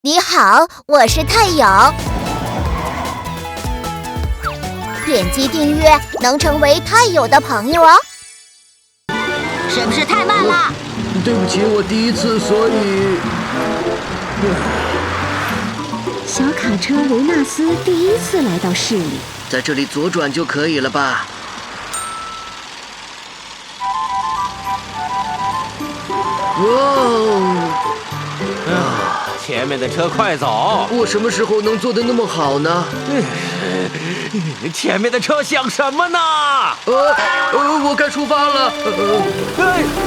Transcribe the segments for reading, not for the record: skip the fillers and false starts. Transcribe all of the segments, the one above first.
你好，我是太友。点击订阅能成为太友的朋友哦。是不是太慢了？对不起，我第一次，所以……小卡车维纳斯第一次来到市里，在这里左转就可以了吧？哇哦！前面的车快走！我什么时候能做得那么好呢？前面的车想什么呢？我该出发了。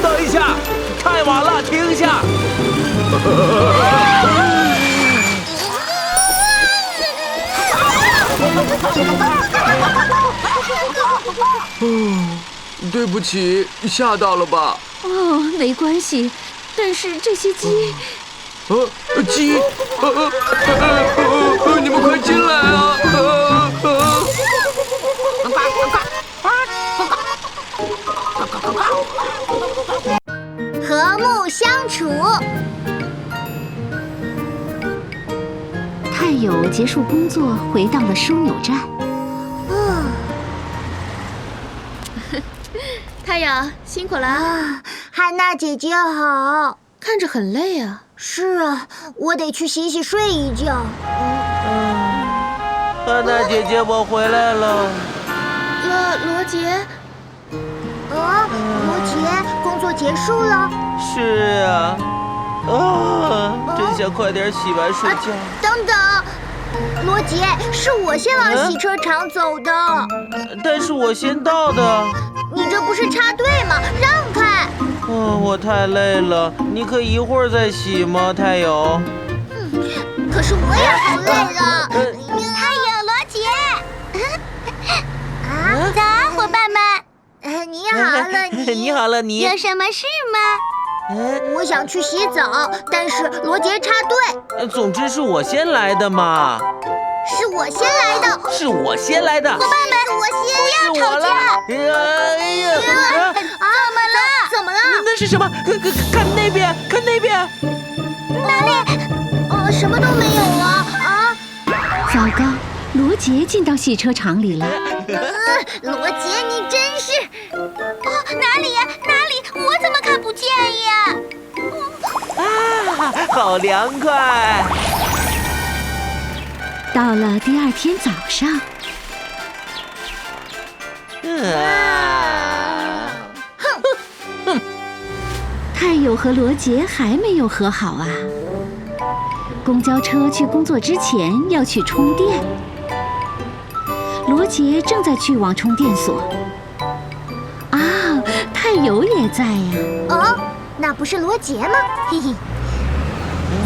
等一下，太晚了，停下！对不起，吓到了吧？哦，没关系，但是这些鸡……鸡！你们快进来啊！和睦相处。太友结束工作，回到了枢纽站。太友辛苦了啊，汉娜姐姐好。看着很累啊。是啊，我得去洗洗睡一觉。汉娜姐姐，我回来了。罗杰。罗杰，工作结束了？是啊。真想快点洗完睡觉。等等，罗杰，是我先往洗车场走的。但是我先到的。你这不是插队吗？让开！我太累了，你可以一会儿再洗吗，太友？可是我也好累了。太友，罗杰。早啊，伙伴们。你好了，你好了，你。有什么事吗？我想去洗澡，但是罗杰插队。总之是我先来的嘛。是我先来的。是我先来的。伙伴们，不要吵架。哎呀！怎么了？那是什么？看那边，看那边。哪里？什么都没有啊！糟糕，罗杰进到洗车场里了。罗杰，你真是……哪里呀？哪里？我怎么看不见呀？好凉快！到了第二天早上，太友和罗杰还没有和好啊。公交车去工作之前要去充电，罗杰正在去往充电所。太友也在呀。那不是罗杰吗？嘿嘿，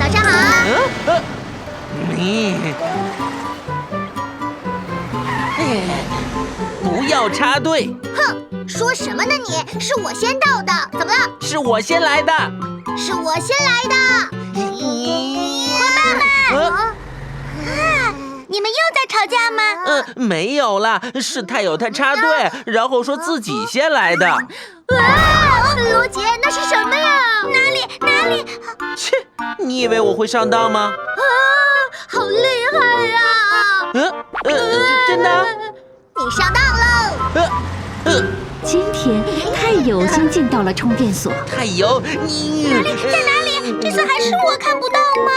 早上好啊！不要插队！哼，说什么呢你？是我先到的，怎么了？是我先来的。是我先来的。伙伴们！你们又在吵架吗？没有啦，是太友他插队，然后说自己先来的。罗杰，那是什么呀？哪里？切，你以为我会上当吗？好厉害呀！真的？你上当喽！今天太友先进到了充电所。太友，你在哪里？这次还是我看不到吗？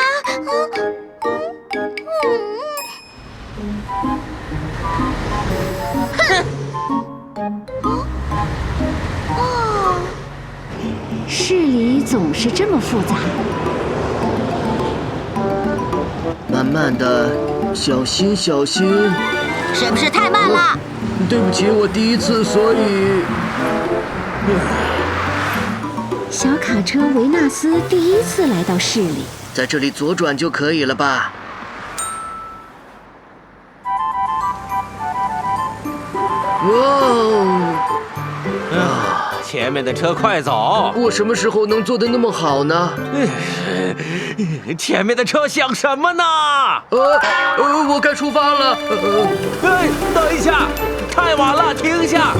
市里总是这么复杂。慢慢的，小心小心。是不是太慢了？对不起，我第一次，所以……小卡车维纳斯第一次来到市里，在这里左转就可以了吧？哇哦！前面的车快走！我什么时候能做得那么好呢？前面的车想什么呢？我该出发了。等一下，太晚了，停下！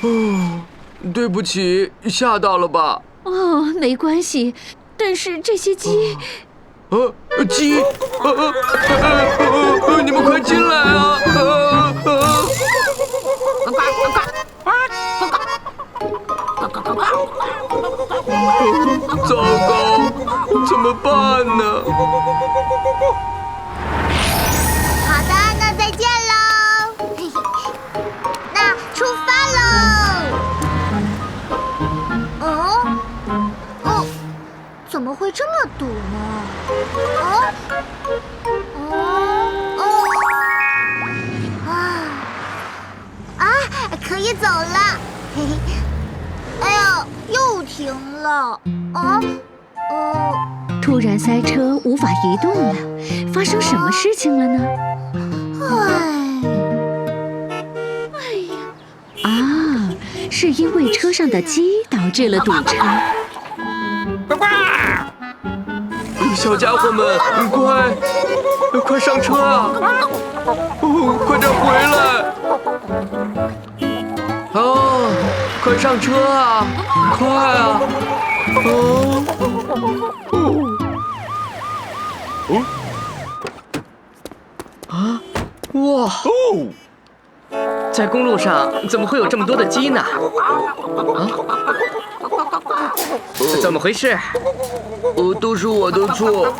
哦，对不起，吓到了吧？哦，没关系，但是这些鸡……鸡！你们快进来啊！糟糕，怎么办呢？好的，那再见喽。嘿嘿，那出发喽。哦，怎么会这么堵呢？可以走了。嘿嘿，哎呦，又停了。突然塞车无法移动了，发生什么事情了呢？哎呀，啊，是因为车上的鸡导致了堵车。小家伙们，快上车啊！快点回来！快上车啊！快啊！哇！在公路上怎么会有这么多的鸡呢？怎么回事？都是我的错。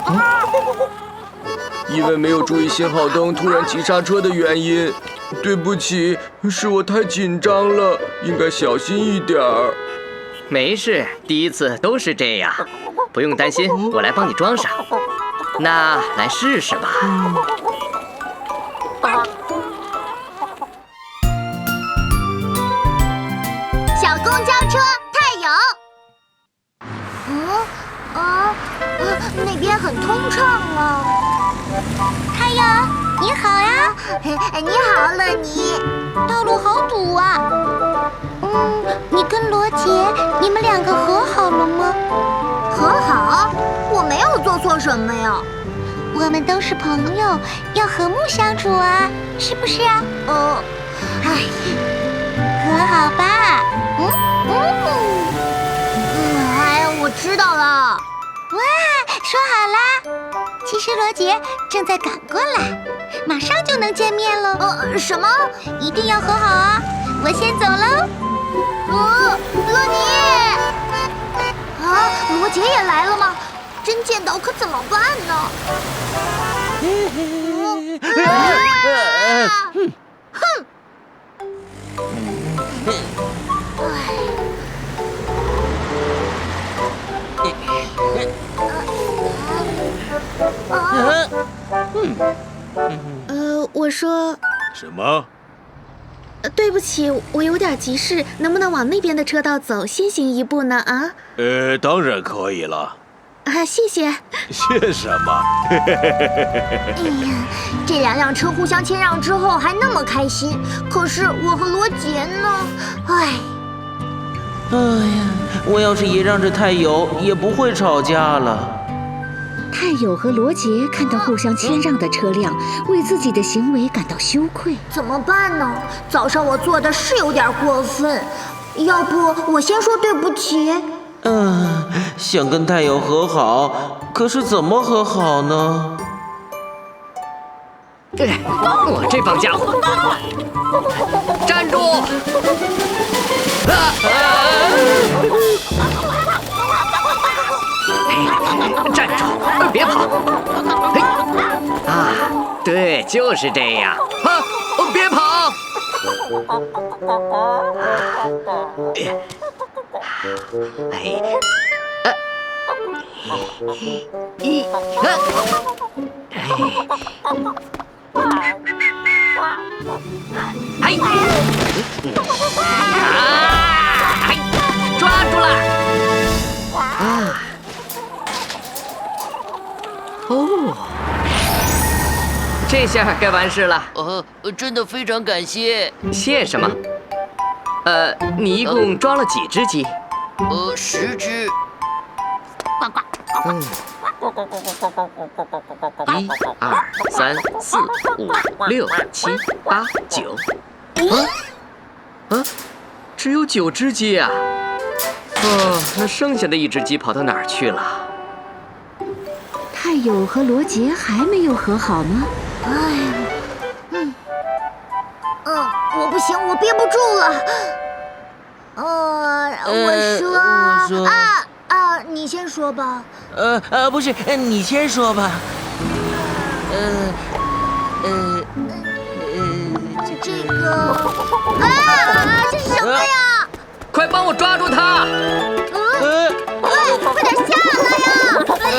因为没有注意信号灯，突然急刹车的原因。对不起，是我太紧张了，应该小心一点儿。没事，第一次都是这样，不用担心，我来帮你装上。那来试试吧。小公交车太有。那边很通畅啊。太阳，你好呀！你好，乐妮。道路好堵啊。你跟罗杰，你们两个和好了吗？和好？我没有做错什么呀。我们都是朋友，要和睦相处啊，是不是啊？和好吧。我知道了。哇，说好啦。其实罗杰正在赶过来，马上就能见面了。什么？一定要和好啊！我先走喽。乐妮。罗杰也来了吗？真见到可怎么办呢？我说什么？对不起，我有点急事，能不能往那边的车道走，先行一步呢？当然可以了。谢谢。谢什么？这两辆车互相谦让之后还那么开心，可是我和罗杰呢？哎呀，我要是也让着太友，也不会吵架了。太友和罗杰看到互相谦让的车辆，为自己的行为感到羞愧。怎么办呢？早上我做的是有点过分，要不我先说对不起。想跟太友和好，可是怎么和好呢？我这帮家伙，站住！站住！别跑！对，就是这样。别跑！抓住了！这下该完事了。真的非常感谢。谢什么？你一共装了几只鸡？10只。1、2、3、4、5、6、7、8、9。只有9只鸡啊！那剩下的1只鸡跑到哪儿去了？泰友和罗杰还没有和好吗？我不行，我憋不住了。我说你先说吧。不是，你先说吧。这个这是什么呀？快帮我抓住它！快点下来呀！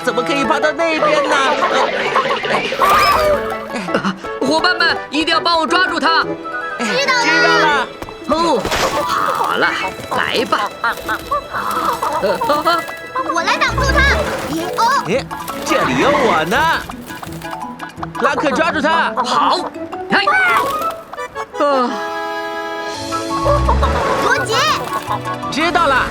怎么可以爬到那边呢？伙伴们，一定要帮我抓住它！知道了。好了，来吧。我来挡住它。这里有我呢。拉克抓住它。好，罗杰，知道了。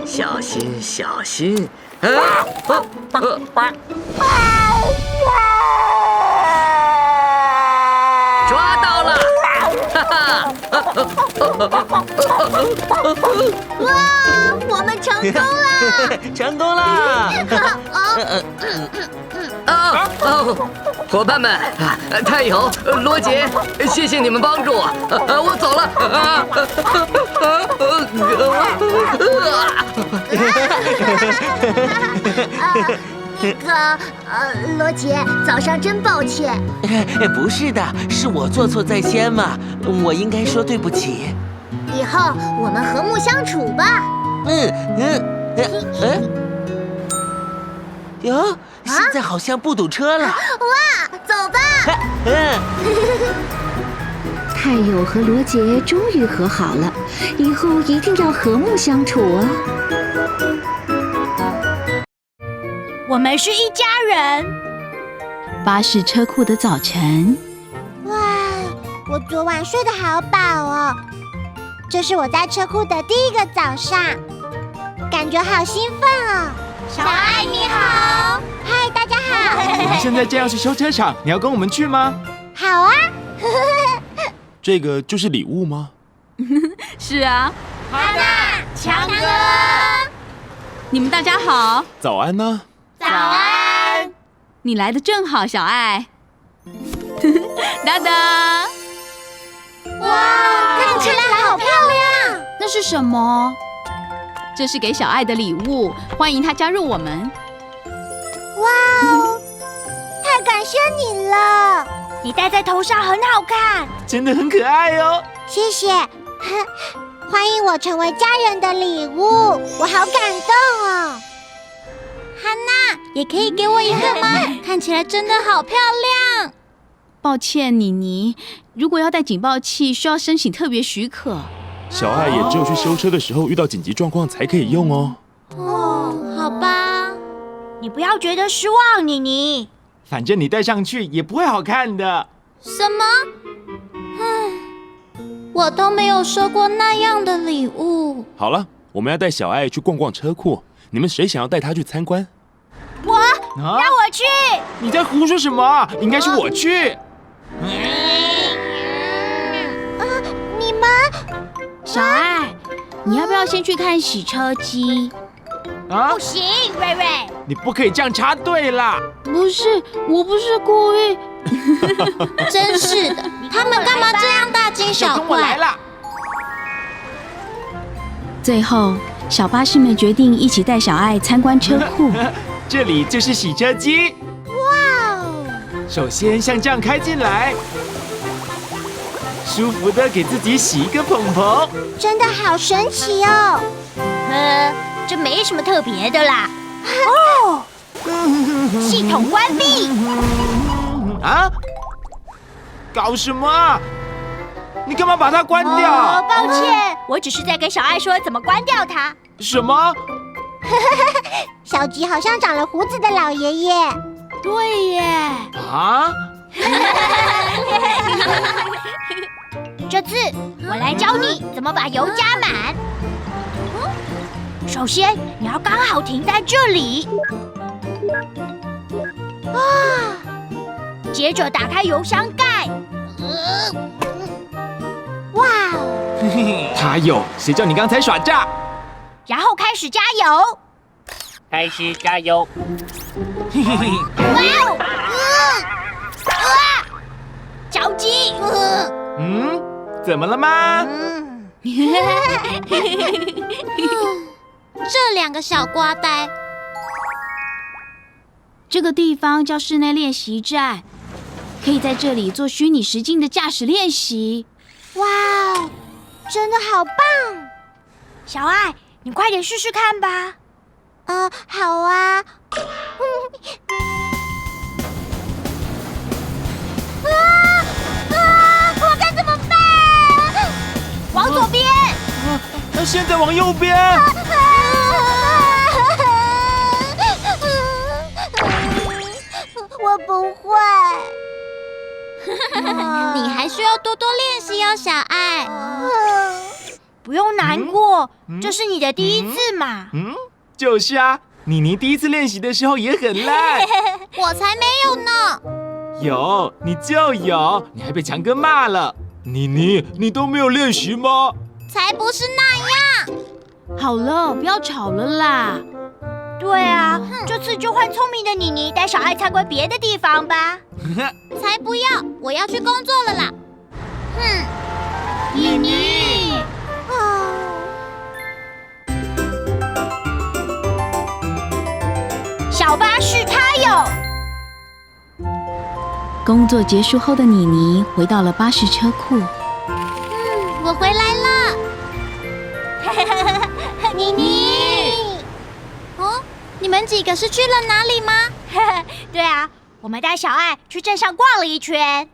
小心，小心！抓到了！哈哈！哇，我们成功了！成功了！伙伴们，泰友、罗杰，谢谢你们帮助我，我走了。罗杰，早上真抱歉。不是的，是我做错在先嘛，我应该说对不起。以后我们和睦相处吧。哟，现在好像不堵车了。哇，走吧。泰友和罗杰终于和好了，以后一定要和睦相处啊！我们是一家人。巴士车库的早晨，哇，我昨晚睡得好饱哦。这是我在车库的第一个早上，感觉好兴奋哦。小爱你好，嗨，大家好。我们现在正要去修车厂，你要跟我们去吗？好啊。这个就是礼物吗？是啊。哈娜、强哥，你们大家好。早安呢。早安。你来的正好，小爱。哒哒。哇，看起来好漂亮。那是什么？这是给小爱的礼物，欢迎她加入我们。哇哦，太感谢你了！你戴在头上很好看，真的很可爱哦。谢谢。欢迎我成为家人的礼物，我好感动哦。汉娜，也可以给我一个吗？看起来真的好漂亮。抱歉，妮妮，如果要带警报器，需要申请特别许可。小爱也只有去修车的时候遇到紧急状况才可以用哦。好吧。你不要觉得失望，妮妮。反正你戴上去也不会好看的。什么？我都没有收过那样的礼物。好了，我们要带小爱去逛逛车库，你们谁想要带她去参观？让我去。你在胡说什么？应该是我去。你们？小爱，你要不要先去看洗车机？啊？不行，瑞瑞。你不可以这样插队啦！不是，我不是故意。真是的，他们干嘛这样大惊小跟我来怪？啦！最后，小巴士们决定一起带小爱参观车库。这里就是洗车机。哇哦！首先像这样开进来，舒服的给自己洗一个蓬蓬。真的好神奇哦。这没什么特别的啦。哦，系统关闭。啊？搞什么啊？你干嘛把它关掉？抱歉，我只是在跟小爱说怎么关掉它。什么？小吉好像长了胡子的老爷爷。对耶。啊？这次我来教你怎么把油加满。首先，你要刚好停在这里。接着打开油箱盖，哇！他有，谁叫你刚才耍诈？然后开始加油！开始加油！哇哦！着急！怎么了吗？这两个小瓜呆。这个地方叫室内练习站，可以在这里做虚拟实境的驾驶练习。哇哦，真的好棒！小爱，你快点试试看吧。好啊。我该怎么办？往左边。那现在往右边。我不会。你还需要多多练习哦，小爱。不用难过，这是你的第一次嘛。就是啊，妮妮第一次练习的时候也很烂。我才没有呢。有，你就有，你还被强哥骂了。妮妮，你都没有练习吗？才不是那样。好了，不要吵了啦。对啊，这次就换聪明的妮妮带小爱参观别的地方吧。才不要，我要去工作了啦。妮妮。小巴士它有。工作结束后的妮妮回到了巴士车库。我回来了。妮妮。你们几个是去了哪里吗？对啊，我们带小爱去镇上逛了一圈。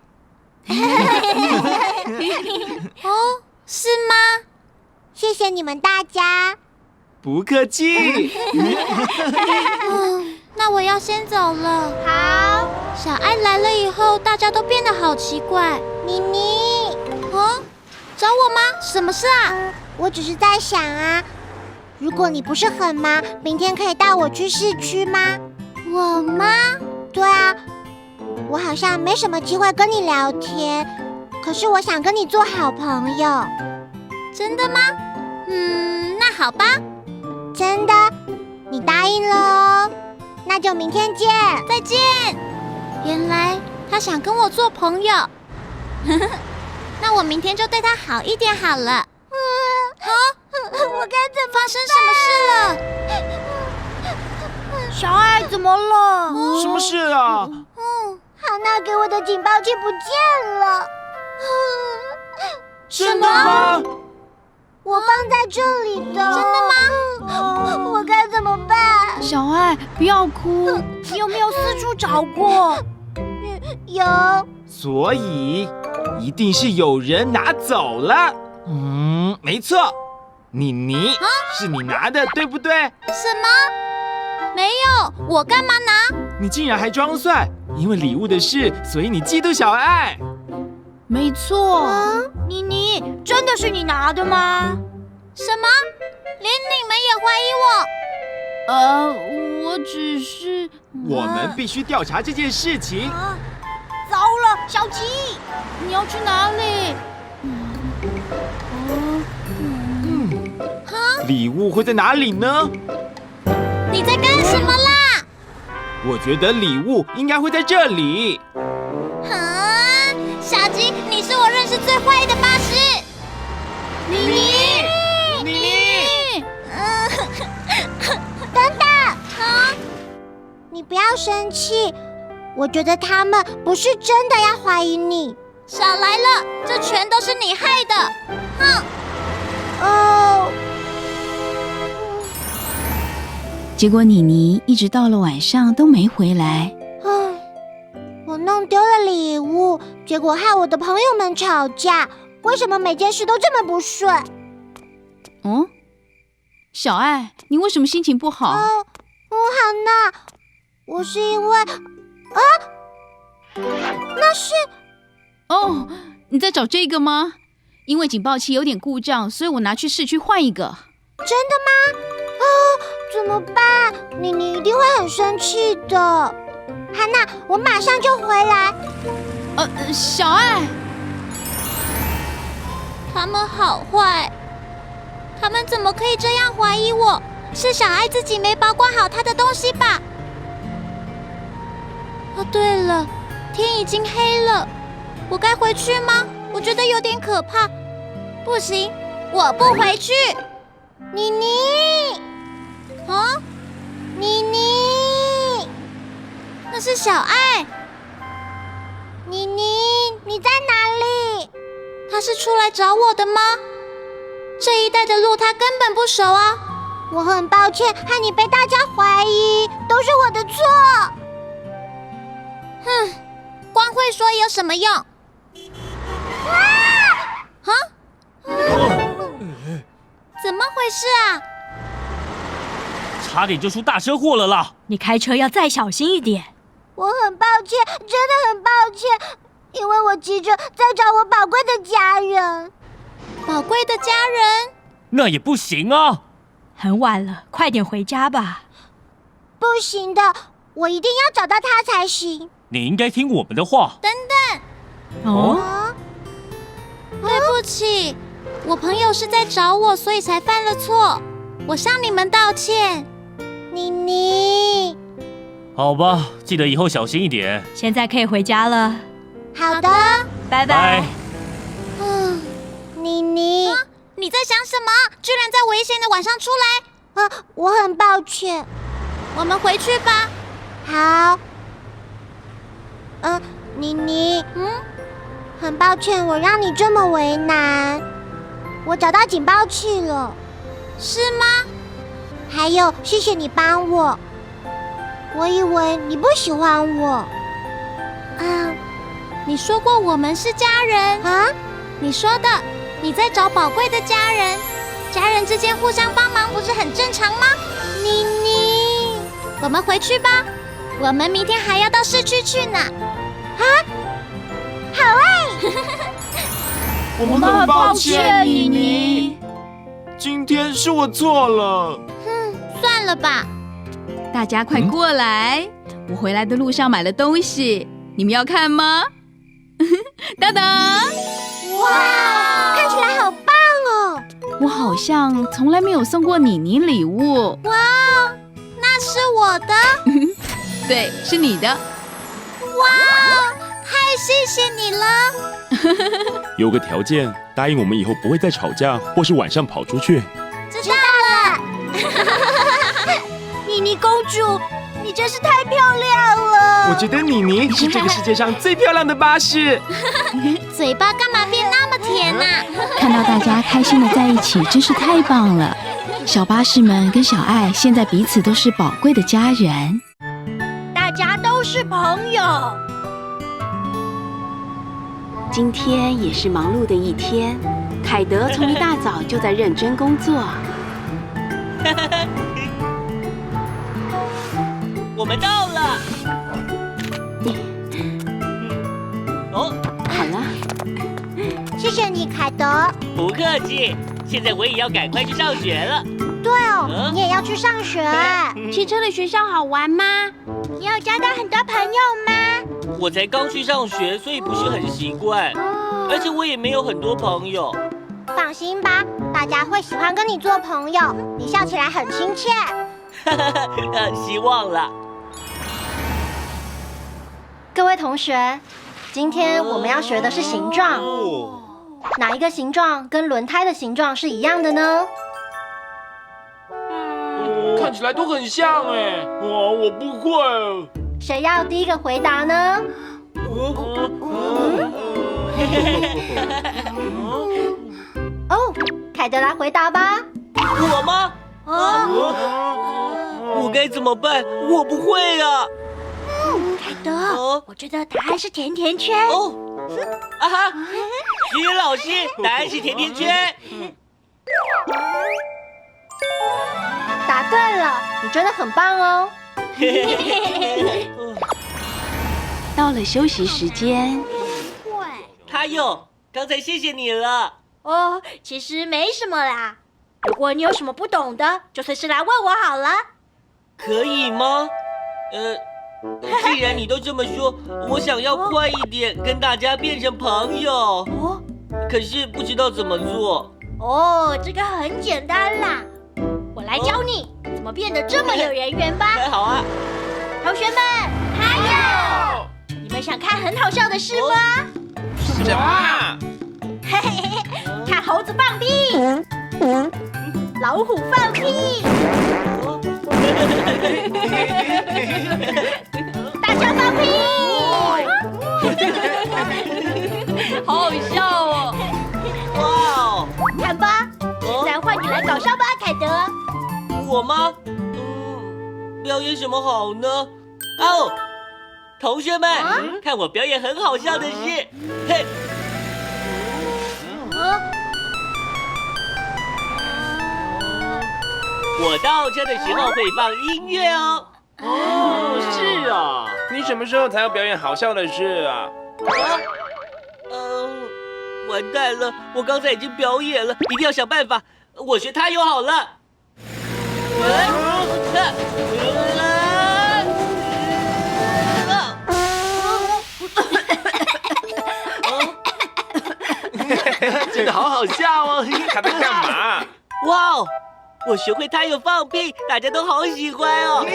哦，是吗？谢谢你们大家。不客气。那我要先走了。好。小爱来了以后，大家都变得好奇怪。妮妮。找我吗？什么事啊？我只是在想啊，如果你不是很忙，明天可以带我去市区吗？我吗？对啊，我好像没什么机会跟你聊天，可是我想跟你做好朋友。真的吗？那好吧。真的？你答应了哦。那就明天见。再见。原来他想跟我做朋友。那我明天就对他好一点好了。我该怎么办？发生什么事了？小爱怎么了？什么事啊？汉娜给我的警报器不见了。真的吗？我放在这里的。真的吗？我该怎么办？小爱，不要哭。你有没有四处找过？有。所以一定是有人拿走了。没错，妮妮是你拿的，对不对？什么？没有，我干嘛拿？你竟然还装蒜！因为礼物的事，所以你嫉妒小爱。没错。妮妮，真的是你拿的吗？什么？连你们也怀疑我只是……我们必须调查这件事情。糟了，小吉，你要去哪里？礼物会在哪里呢？你在干什么啦？我觉得礼物应该会在这里。小吉，你是我认识最坏的巴士。妮妮，妮妮，等等，你不要生气。我觉得他们不是真的要怀疑你。少来了，这全都是你害的。结果妮妮一直到了晚上都没回来。我弄丢了礼物，结果害我的朋友们吵架。为什么每件事都这么不顺？小爱，你为什么心情不好？汉娜，我是因为那是你在找这个吗？因为警报器有点故障，所以我拿去市区换一个。真的吗？怎么办？妮妮一定会很生气的。汉娜，我马上就回来。小爱，他们好坏，他们怎么可以这样怀疑我？是小爱自己没保管好她的东西吧？哦，对了，天已经黑了，我该回去吗？我觉得有点可怕。不行，我不回去。妮妮，啊，妮妮，那是小爱。妮妮，你在哪里？她是出来找我的吗？这一带的路她根本不熟啊。我很抱歉，害你被大家怀疑，都是我的错。哼，光会说有什么用？啊！怎么回事啊？差点就出大车祸了啦！你开车要再小心一点。我很抱歉，真的很抱歉，因为我急着在找我宝贵的家人。宝贵的家人？那也不行啊！很晚了，快点回家吧。不行的，我一定要找到他才行。你应该听我们的话。等等。哦，对不起，我朋友是在找我，所以才犯了错。我向你们道歉。妮妮。好吧，记得以后小心一点。现在可以回家了。好的，拜拜。妮妮，你在想什么？居然在危险的晚上出来！我很抱歉。我们回去吧。好。妮妮，很抱歉我让你这么为难。我找到警报器了。是吗？还有，谢谢你帮我。我以为你不喜欢我。你说过我们是家人啊？你说的，你在找宝贵的家人，家人之间互相帮忙不是很正常吗？妮妮，我们回去吧，我们明天还要到市区去呢。好哎！我们很抱歉，妮妮。今天是我错了。算了吧。大家快过来！我回来的路上买了东西，你们要看吗？当当！哇，看起来好棒哦！我好像从来没有送过妮妮礼物。哇，那是我的。对，是你的。哇，太谢谢你了。有个条件，答应我们以后不会再吵架，或是晚上跑出去。知道了。妮妮公主，你真是太漂亮了！我觉得妮妮是这个世界上最漂亮的巴士。嘴巴干嘛变那么甜啊？看到大家开心的在一起，真是太棒了。小巴士们跟小爱现在彼此都是宝贵的家人，大家都是朋友。今天也是忙碌的一天，凯德从一大早就在认真工作。我们到了。好了，谢谢你，凯德。不客气。现在我也要赶快去上学了。对哦，你也要去上学。去这里学校好玩吗？你有交到很多朋友吗？我才刚去上学，所以不是很习惯。而且我也没有很多朋友。放心吧，大家会喜欢跟你做朋友。你笑起来很亲切。希望了。各位同学，今天我们要学的是形状。哪一个形状跟轮胎的形状是一样的呢？看起来都很像哎。我不会。谁要第一个回答呢？哦，凯德来回答吧。我吗？我该怎么办？我不会啊。凯德，我觉得答案是甜甜圈。啊哈！语言老师，答案是甜甜圈。答对了，你真的很棒哦。到了休息时间。他有，刚才谢谢你了。其实没什么啦。如果你有什么不懂的，就随时来问我好了。可以吗？既然你都这么说，我想要快一点跟大家变成朋友。可是不知道怎么做。哦，这个很简单啦，我来教你怎么变得这么有人缘吧。好啊。同学们，还有，你们想看很好笑的事吗？什么？嘿嘿嘿，看猴子放屁，老虎放屁，大象放屁，好好笑哦！哇哦！看吧，现在换你来搞笑吧，凯德。我吗？表演什么好呢？哦，同学们，看我表演很好笑的事。嘿。我倒车的时候会放音乐哦。哦，是啊，你什么时候才要表演好笑的事啊？完蛋了，我刚才已经表演了，一定要想办法。我学他友好了。这个好好笑哦，他在干嘛？哇哦！我学会他有放屁，大家都好喜欢哦。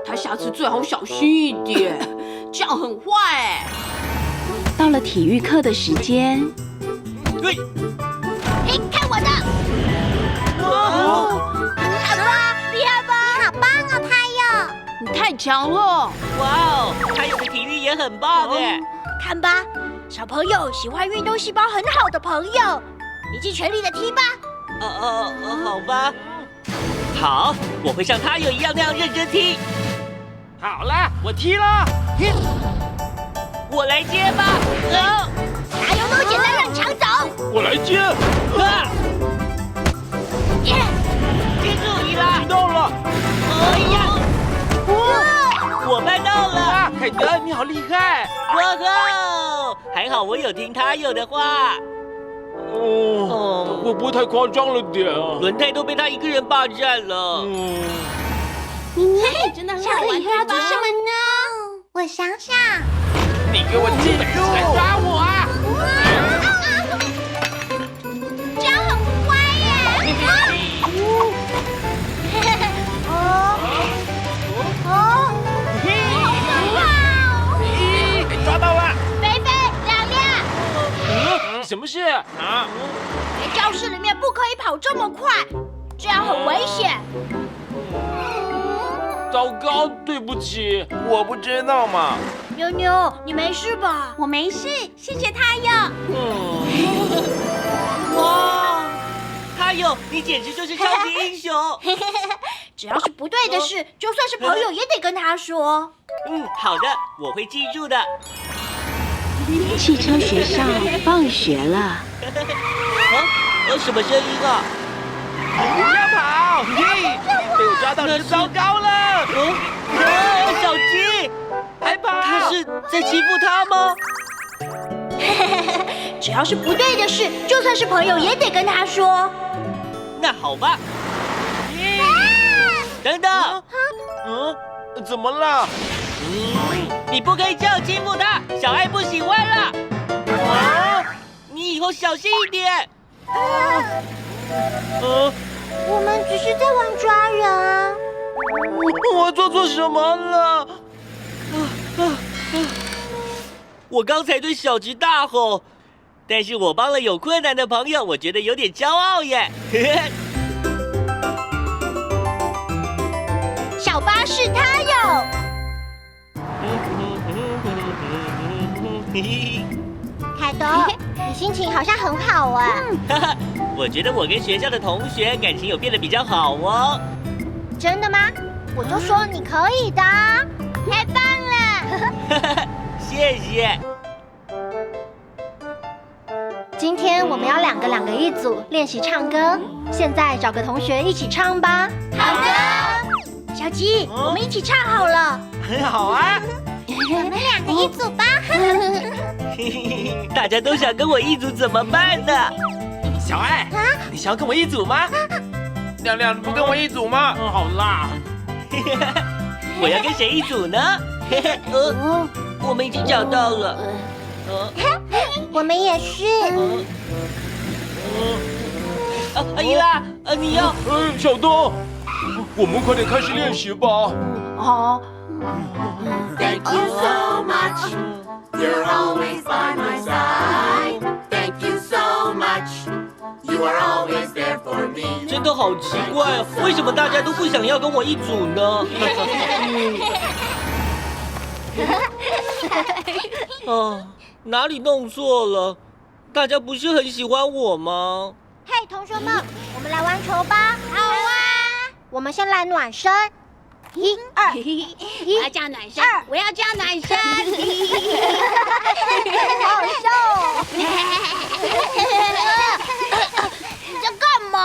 他下次最好小心一点，这样很坏哎。到了体育课的时间，对，嘿，看我的！好吧，厉害吧？你好棒哦，他哟！你太强了！哇哦，他有的体育也很棒哎。看吧，小朋友喜欢运动细胞很好的朋友，你尽全力的踢吧。好吧。好，我会像他有一样那样认真踢。好了，我踢了。我来接吧。哪有那么简单让你抢走？我来接。接住你啦！踢到了。哎呀！我办到了。凯德，你好厉害！哇吼！还好我有听他有的话。会不会太夸张了点啊？轮胎都被他一个人霸占了。妮妮，真的很下好玩，课以后要做吧什么呢？我想想。你给我记住，来抓我啊！这样很乖耶！抓到了！菲菲，亮亮，什么事啊？在教室里面不可以跑这么快，这样很危险。糟糕，对不起，我不知道嘛。妞妞，你没事吧？我没事，谢谢他哟。哇，他有，你简直就是超级英雄。只要是不对的事，就算是朋友也得跟他说。好的，我会记住的。汽车学校放学了。什么声音啊？不要跑！被我抓到你就糟糕了。小鸡，还跑？他是在欺负他吗？只要是不对的事，就算是朋友也得跟他说。那好吧。等等，怎么了？你不可以这样欺负他，小爱不喜欢了。你以后小心一点。我们只是在玩抓人啊。我做错什么了？我刚才对小吉大吼，但是我帮了有困难的朋友，我觉得有点骄傲耶。小巴士他有。凯德，你心情好像很好哎。我觉得我跟学校的同学感情有变得比较好哦。真的吗？我就说你可以的，太棒了！谢谢。今天我们要两个一组练习唱歌，现在找个同学一起唱吧。好的，小吉，我们一起唱好了。很好啊。我们两个一组吧。大家都想跟我一组怎么办呢？小爱，你想要跟我一组吗？亮亮，你不跟我一组吗？好啦。我要跟谁一组呢？我们已经找到了。我们也是。伊拉，你要……小东，我们快点开始练习吧。好。Thank you so much. You're always by my side. Thank you so much. You are always there for me. 真的好奇怪哦，为什么大家都不想要跟我一组呢？哪里弄错了？大家不是很喜欢我吗？嘿，同学们，我们来玩球吧。好啊！我们先来暖身。1、2，我要叫暖身，我要叫暖身，好好笑哦！你在干嘛？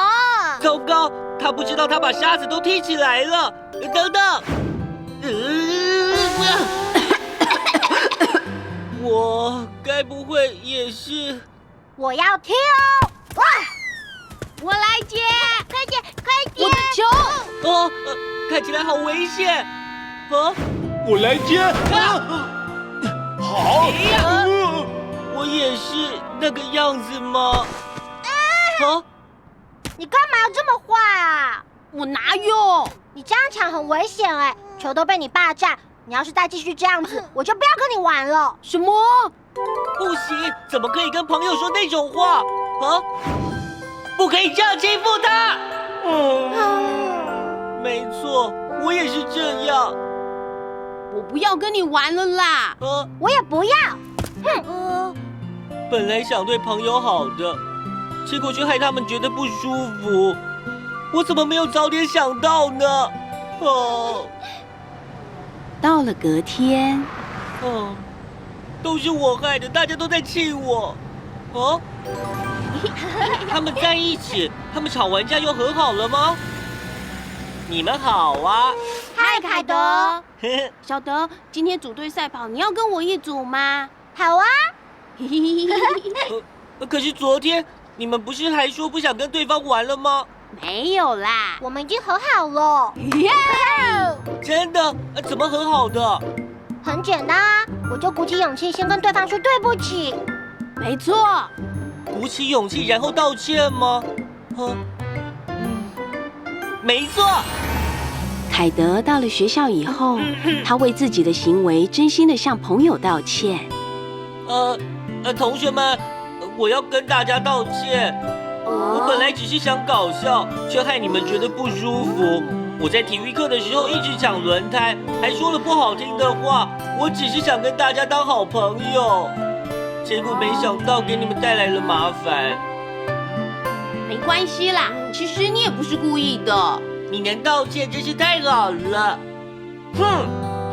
糟糕，他不知道他把沙子都踢起来了。等等，我该不会也是？我要踢哦！哇！我来接，快点，快点！我的球！看起来好危险。我来接。好。我也是那个样子吗？你干嘛要这么坏啊？我哪有？你这样抢很危险哎，球都被你霸占。你要是再继续这样子，我就不要跟你玩了。什么？不行，怎么可以跟朋友说那种话？不可以这样欺负他。没错，我也是这样。我不要跟你玩了啦。我也不要。本来想对朋友好的，结果却害他们觉得不舒服。我怎么没有早点想到呢？到了隔天，都是我害的，大家都在气我。他们在一起，他们吵完架又和好了吗？你们好啊！嗨，凯德。小德，今天组队赛跑，你要跟我一组吗？好啊。可是昨天你们不是还说不想跟对方玩了吗？没有啦，我们已经和好了。真的？怎么和好的？很简单啊，我就鼓起勇气先跟对方说对不起。没错。鼓起勇气然后道歉吗？没错。凯德到了学校以后，他为自己的行为真心的向朋友道歉。同学们，我要跟大家道歉。我本来只是想搞笑，却害你们觉得不舒服。我在体育课的时候一直抢轮胎，还说了不好听的话。我只是想跟大家当好朋友，结果没想到给你们带来了麻烦。没关系啦，其实你也不是故意的。你能道歉真是太好了。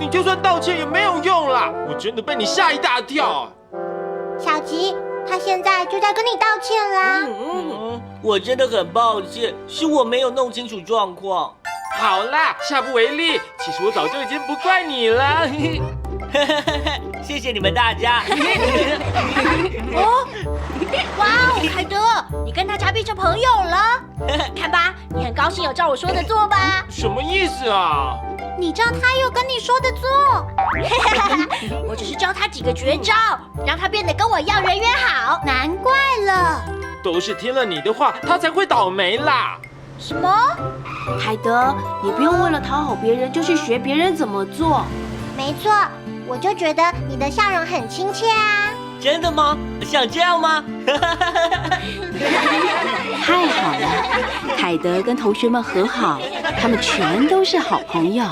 你就算道歉也没有用啦！我真的被你吓一大跳。小吉，他现在就在跟你道歉啦。我真的很抱歉，是我没有弄清楚状况。好啦，下不为例。其实我早就已经不怪你了。谢谢你们大家。哇哦，凯德，你跟大家变成朋友了。看吧，你很高兴有照我说的做吧？什么意思啊？你照他又跟你说的做。我只是教他几个绝招，让他变得跟我一样人缘好。难怪了，都是听了你的话，他才会倒霉啦。什么？凯德，你不用为了讨好别人就去学别人怎么做。没错，我就觉得你的笑容很亲切啊。真的吗？像这样吗？太好了，凯德跟同学们和好，他们全都是好朋友。